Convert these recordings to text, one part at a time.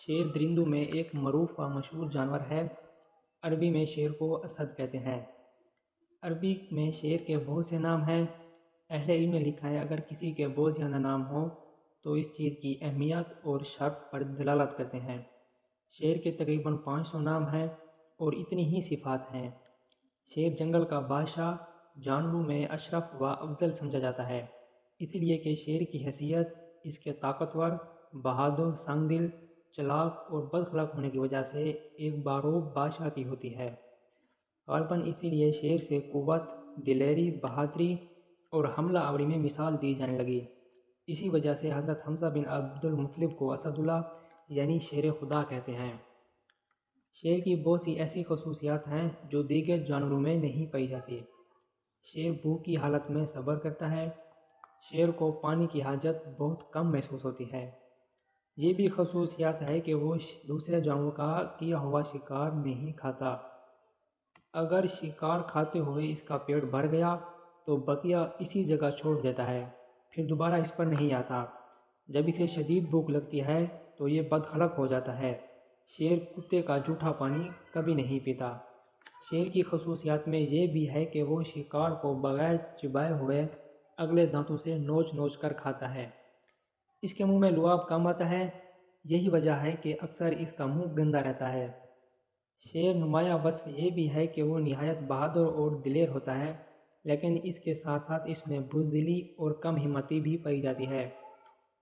شیر درندوں میں ایک معروف و مشہور جانور ہے۔ عربی میں شیر کو اسد کہتے ہیں۔ عربی میں شیر کے بہت سے نام ہیں۔ اہل علم نے لکھا ہے اگر کسی کے بہت زیادہ نام ہوں تو اس چیز کی اہمیت اور شرف پر دلالت کرتے ہیں۔ شیر کے تقریباً 500 نام ہیں اور اتنی ہی صفات ہیں۔ شیر جنگل کا بادشاہ، جانوروں میں اشرف و افضل سمجھا جاتا ہے، اس لیے کہ شیر کی حیثیت اس کے طاقتور، بہادر، سنگ دل، چلاک اور بد اخلاق ہونے کی وجہ سے ایک باروب بادشاہ کی ہوتی ہے۔ غالباً اسی لیے شیر سے قوت، دلیری، بہادری اور حملہ آوری میں مثال دی جانے لگی۔ اسی وجہ سے حضرت حمزہ بن عبد المطلب کو اسد اللہ یعنی شیر خدا کہتے ہیں۔ شیر کی بہت سی ایسی خصوصیات ہیں جو دیگر جانوروں میں نہیں پائی جاتی۔ شیر بھوک کی حالت میں صبر کرتا ہے۔ شیر کو پانی کی حاجت بہت کم محسوس ہوتی ہے۔ یہ بھی خصوصیات ہے کہ وہ دوسرے جانوروں کا کیا ہوا شکار نہیں کھاتا۔ اگر شکار کھاتے ہوئے اس کا پیٹ بھر گیا تو بقیہ اسی جگہ چھوڑ دیتا ہے، پھر دوبارہ اس پر نہیں آتا۔ جب اسے شدید بھوک لگتی ہے تو یہ بدخلق ہو جاتا ہے۔ شیر کتے کا جھوٹا پانی کبھی نہیں پیتا۔ شیر کی خصوصیات میں یہ بھی ہے کہ وہ شکار کو بغیر چبائے ہوئے اگلے دانتوں سے نوچ نوچ کر کھاتا ہے۔ اس کے منہ میں لعاب کم آتا ہے، یہی وجہ ہے کہ اکثر اس کا منہ گندا رہتا ہے۔ شیر نمایاں وصف یہ بھی ہے کہ وہ نہایت بہادر اور دلیر ہوتا ہے، لیکن اس کے ساتھ ساتھ اس میں بزدلی اور کم ہمتی بھی پائی جاتی ہے۔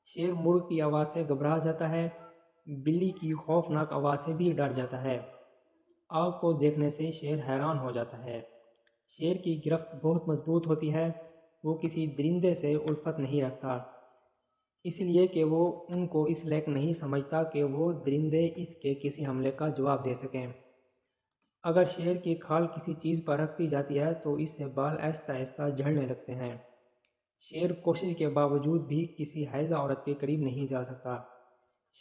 شیر مرغ کی آواز سے گھبرا جاتا ہے، بلی کی خوفناک آواز سے بھی ڈر جاتا ہے۔ آگ کو دیکھنے سے شیر حیران ہو جاتا ہے۔ شیر کی گرفت بہت مضبوط ہوتی ہے، وہ کسی درندے سے الفت نہیں رکھتا، اس لیے کہ وہ ان کو اس لائق نہیں سمجھتا کہ وہ درندے اس کے کسی حملے کا جواب دے سکیں۔ اگر شیر کی کھال کسی چیز پر رکھ دی جاتی ہے تو اس سے بال آہستہ آہستہ جھڑنے لگتے ہیں۔ شیر کوشش کے باوجود بھی کسی حائضہ عورت کے قریب نہیں جا سکتا۔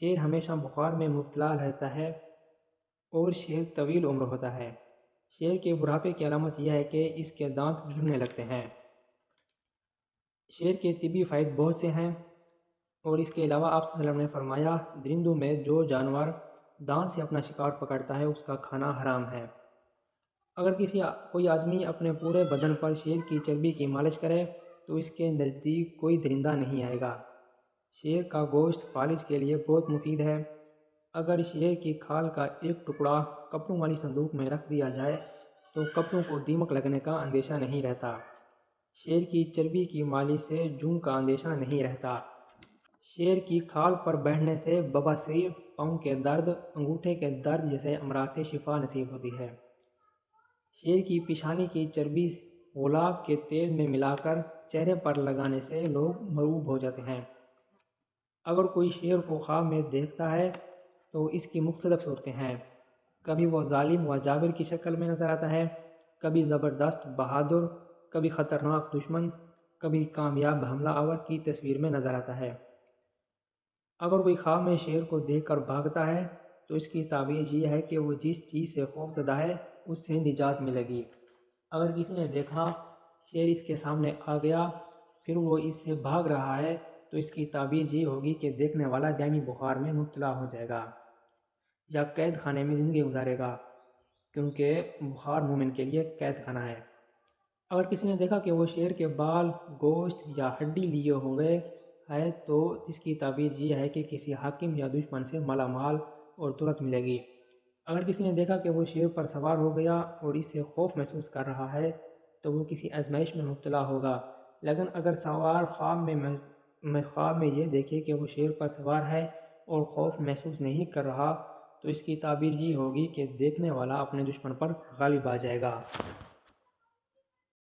شیر ہمیشہ بخار میں مبتلا رہتا ہے اور شیر طویل عمر ہوتا ہے۔ شیر کے بڑھاپے کی علامت یہ ہے کہ اس کے دانت جھڑنے لگتے ہیں۔ شیر کے طبی فوائد بہت سے ہیں اور اس کے علاوہ آپ صلی اللہ علیہ وسلم نے فرمایا درندوں میں جو جانور دانت سے اپنا شکار پکڑتا ہے اس کا کھانا حرام ہے۔ اگر کوئی آدمی اپنے پورے بدن پر شیر کی چربی کی مالش کرے تو اس کے نزدیک کوئی درندہ نہیں آئے گا۔ شیر کا گوشت فالج کے لیے بہت مفید ہے۔ اگر شیر کی کھال کا ایک ٹکڑا کپڑوں والی صندوق میں رکھ دیا جائے تو کپڑوں کو دیمک لگنے کا اندیشہ نہیں رہتا۔ شیر کی چربی کی مالش سے جون کا اندیشہ نہیں رہتا۔ شیر کی کھال پر بیٹھنے سے بواسیر، پاؤں کے درد، انگوٹھے کے درد جیسے امراض سے شفا نصیب ہوتی ہے۔ شیر کی پیشانی کی چربی گلاب کے تیل میں ملا کر چہرے پر لگانے سے لوگ مرعوب ہو جاتے ہیں۔ اگر کوئی شیر کو خواب میں دیکھتا ہے تو اس کی مختلف صورتیں ہیں۔ کبھی وہ ظالم و جابر کی شکل میں نظر آتا ہے، کبھی زبردست، بہادر، کبھی خطرناک دشمن، کبھی کامیاب حملہ آور کی تصویر میں نظر آتا ہے۔ اگر کوئی خواب میں شیر کو دیکھ کر بھاگتا ہے تو اس کی تعبیر یہ ہے کہ وہ جس چیز سے خوف زدہ ہے اس سے نجات ملے گی۔ اگر کسی نے دیکھا شیر اس کے سامنے آ گیا پھر وہ اس سے بھاگ رہا ہے تو اس کی تعبیر یہ ہوگی کہ دیکھنے والا دائمی بخار میں مبتلا ہو جائے گا یا قید خانے میں زندگی گزارے گا، کیونکہ بخار مومن کے لیے قید خانہ ہے۔ اگر کسی نے دیکھا کہ وہ شیر کے بال، گوشت یا ہڈی لیے ہوئے ہے تو اس کی تعبیر یہ ہے کہ کسی حاکم یا دشمن سے مالا مال اور دولت ملے گی۔ اگر کسی نے دیکھا کہ وہ شیر پر سوار ہو گیا اور اس سے خوف محسوس کر رہا ہے تو وہ کسی آزمائش میں مبتلا ہوگا، لیکن اگر سوار خواب میں یہ دیکھے کہ وہ شیر پر سوار ہے اور خوف محسوس نہیں کر رہا تو اس کی تعبیر یہ ہوگی کہ دیکھنے والا اپنے دشمن پر غالب آ جائے گا۔